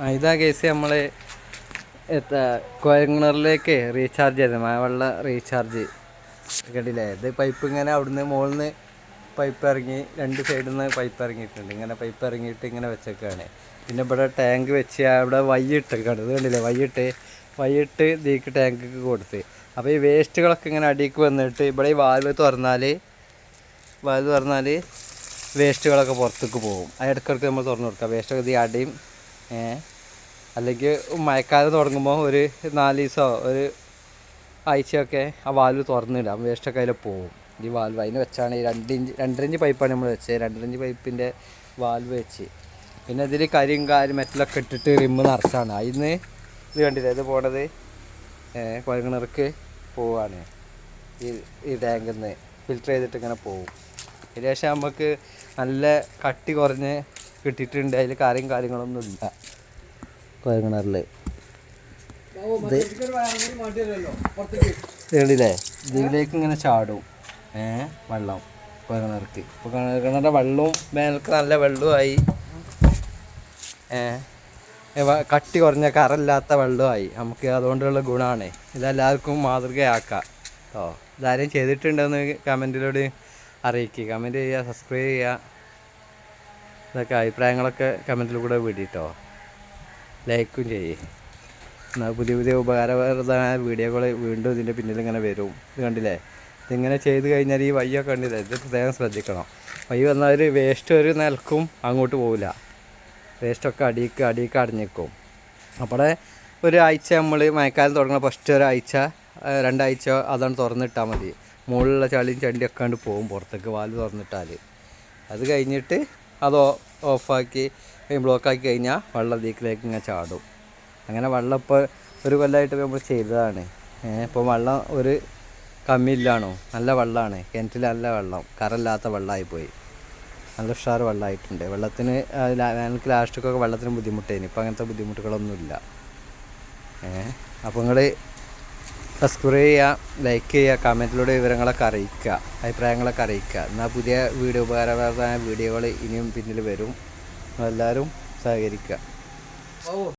ഇതാ കേസ് നമ്മൾ കോയൽക്കിണറിലേക്ക് റീചാർജ് ചെയ്തത് മഴവെള്ള റീചാർജ് കണ്ടില്ലേ. ഇത് പൈപ്പ് ഇങ്ങനെ അവിടുന്ന് മുകളിൽ നിന്ന് പൈപ്പ് ഇറങ്ങി രണ്ട് സൈഡിൽ നിന്ന് പൈപ്പ് ഇറങ്ങിയിട്ടുണ്ട്. ഇങ്ങനെ പൈപ്പ് ഇറങ്ങിയിട്ട് ഇങ്ങനെ വെച്ചേക്കാണ്. പിന്നെ ഇവിടെ ടാങ്ക് വെച്ച് അവിടെ വയ്യിട്ടേക്കാണ്. ഇത് കണ്ടില്ലേ, വയ്യിട്ട് ഇതിലേക്ക് ടാങ്കിക്ക് കൊടുത്ത്. അപ്പോൾ ഈ വേസ്റ്റുകളൊക്കെ ഇങ്ങനെ അടിക്ക് വന്നിട്ട് ഇവിടെ ഈ വാൽവ് തുറന്നാൽ വേസ്റ്റുകളൊക്കെ പുറത്തേക്ക് പോകും. ആ ഇടയ്ക്കിടയ്ക്ക് നമ്മൾ തുറന്നു കൊടുക്കുക. വേസ്റ്റൊക്കെ ഇത് അടിയും അല്ലെങ്കിൽ മഴക്കാലം തുടങ്ങുമ്പോൾ ഒരു 4 ദിവസമോ ഒരു ആഴ്ചയൊക്കെ ആ വാൽവ് തുറന്നിടാം. വേസ്റ്റൊക്കെ അതിൽ പോകും. ഈ വാൽവ് അതിന് വെച്ചാണ് ഈ 2 ഇഞ്ച് പൈപ്പാണ് നമ്മൾ വെച്ചത്. 2 ഇഞ്ച് പൈപ്പിൻ്റെ വാൽവ് വെച്ച്. പിന്നെ ഇതിൽ കരിയും മെറ്റലൊക്കെ ഇട്ടിട്ട് റിമ്മ് നിറച്ചാണ്. അതിന് ഇത് കണ്ടില്ലേ, ഇത് പോണത് കുഴൽക്കിണർക്ക് പോവാണ്. ഈ ടാങ്കിൽ നിന്ന് ഫിൽറ്റർ ചെയ്തിട്ട് ഇങ്ങനെ പോകും. ഏകദേശം നമുക്ക് നല്ല കട്ടി കുറഞ്ഞ് കിട്ടിയിട്ടുണ്ട്. അതിൽ കാര്യങ്ങളൊന്നും ഇല്ല കുഴൽക്കിണറിൽ. കണ്ടില്ലേ, ഇതിലേക്ക് ഇങ്ങനെ ചാടും വെള്ളം കുഴൽക്കിണർക്ക്. ഇപ്പോൾ കുഴൽക്കിണറിൻ്റെ വെള്ളവും വേനൽക്ക് നല്ല വെള്ളവുമായി, കട്ടി കുറഞ്ഞ കറയില്ലാത്ത വെള്ളമായി. നമുക്ക് അതുകൊണ്ടുള്ള ഗുണമാണ്. ഇതെല്ലാവർക്കും മാതൃകയാക്കാം കേട്ടോ. ഇതാരും ചെയ്തിട്ടുണ്ടെന്ന് കമൻറ്റിലൂടെ അറിയിക്കുക. കമൻറ്റ് ചെയ്യുക, സബ്സ്ക്രൈബ് ചെയ്യുക. ഇതൊക്കെ അഭിപ്രായങ്ങളൊക്കെ കമൻറ്റിൽ കൂടെ വിടിട്ടോ. ലൈക്കും ചെയ്യേ. എന്നാൽ പുതിയ ഉപകാരപ്രദമായ വീഡിയോകൾ വീണ്ടും ഇതിൻ്റെ പിന്നിൽ ഇങ്ങനെ വരും. ഇത് കണ്ടില്ലേ, ഇതിങ്ങനെ ചെയ്ത് കഴിഞ്ഞാൽ ഈ വയ്യൊക്കെ കണ്ടില്ലേ, ഇത് പ്രത്യേകം ശ്രദ്ധിക്കണം. വയ്യ വന്നാൽ ഒരു വേസ്റ്റ് ഒരു നിലക്കും അങ്ങോട്ട് പോവില്ല. വേസ്റ്റൊക്കെ അടിക്ക് അടഞ്ഞിക്കും. അപ്പോൾ ഒരാഴ്ച നമ്മൾ മഴക്കാലം തുടങ്ങുന്ന ഫസ്റ്റ് ഒരാഴ്ച 2 ആഴ്ച അതാണ് തുറന്നിട്ടാൽ മതി. മുകളിലുള്ള ചളിയും ചണ്ടിയൊക്കെ കണ്ട് പോകും പുറത്തേക്ക് വാൽവ് തുറന്നിട്ടാൽ. അത് കഴിഞ്ഞിട്ട് അത് ഓഫാക്കി ബ്ലോക്കാക്കി കഴിഞ്ഞാൽ വെള്ളം ദീക്കിലേക്ക് ഇങ്ങനെ ചാടും. അങ്ങനെ വെള്ളം ഇപ്പോൾ ഒരു കൊല്ലമായിട്ട് നമ്മൾ ചെയ്തതാണ്. ഇപ്പോൾ വെള്ളം ഒരു കമ്മിയില്ലാണോ, നല്ല വെള്ളമാണ്. കിണറ്റിൽ നല്ല വെള്ളം, കറയില്ലാത്ത വെള്ളമായിപ്പോയി. നല്ല ഉഷാറ് വെള്ളമായിട്ടുണ്ട്. വെള്ളത്തിന് വേനൽക്ക് ലാസ്റ്റൊക്കെ വെള്ളത്തിന് ബുദ്ധിമുട്ടായിരുന്നു. ഇപ്പോൾ അങ്ങനത്തെ ബുദ്ധിമുട്ടുകളൊന്നുമില്ല. അപ്പോൾ നിങ്ങൾ സബ്സ്ക്രൈബ് ചെയ്യുക, ലൈക്ക് ചെയ്യുക, കമൻറ്റിലൂടെ വിവരങ്ങളൊക്കെ അറിയിക്കുക, അഭിപ്രായങ്ങളൊക്കെ അറിയിക്കുക. എന്നാൽ പുതിയ ഉപകാരപ്രദമായ വീഡിയോകൾ ഇനിയും പിന്നിൽ വരും. എല്ലാവരും സഹകരിക്കുക.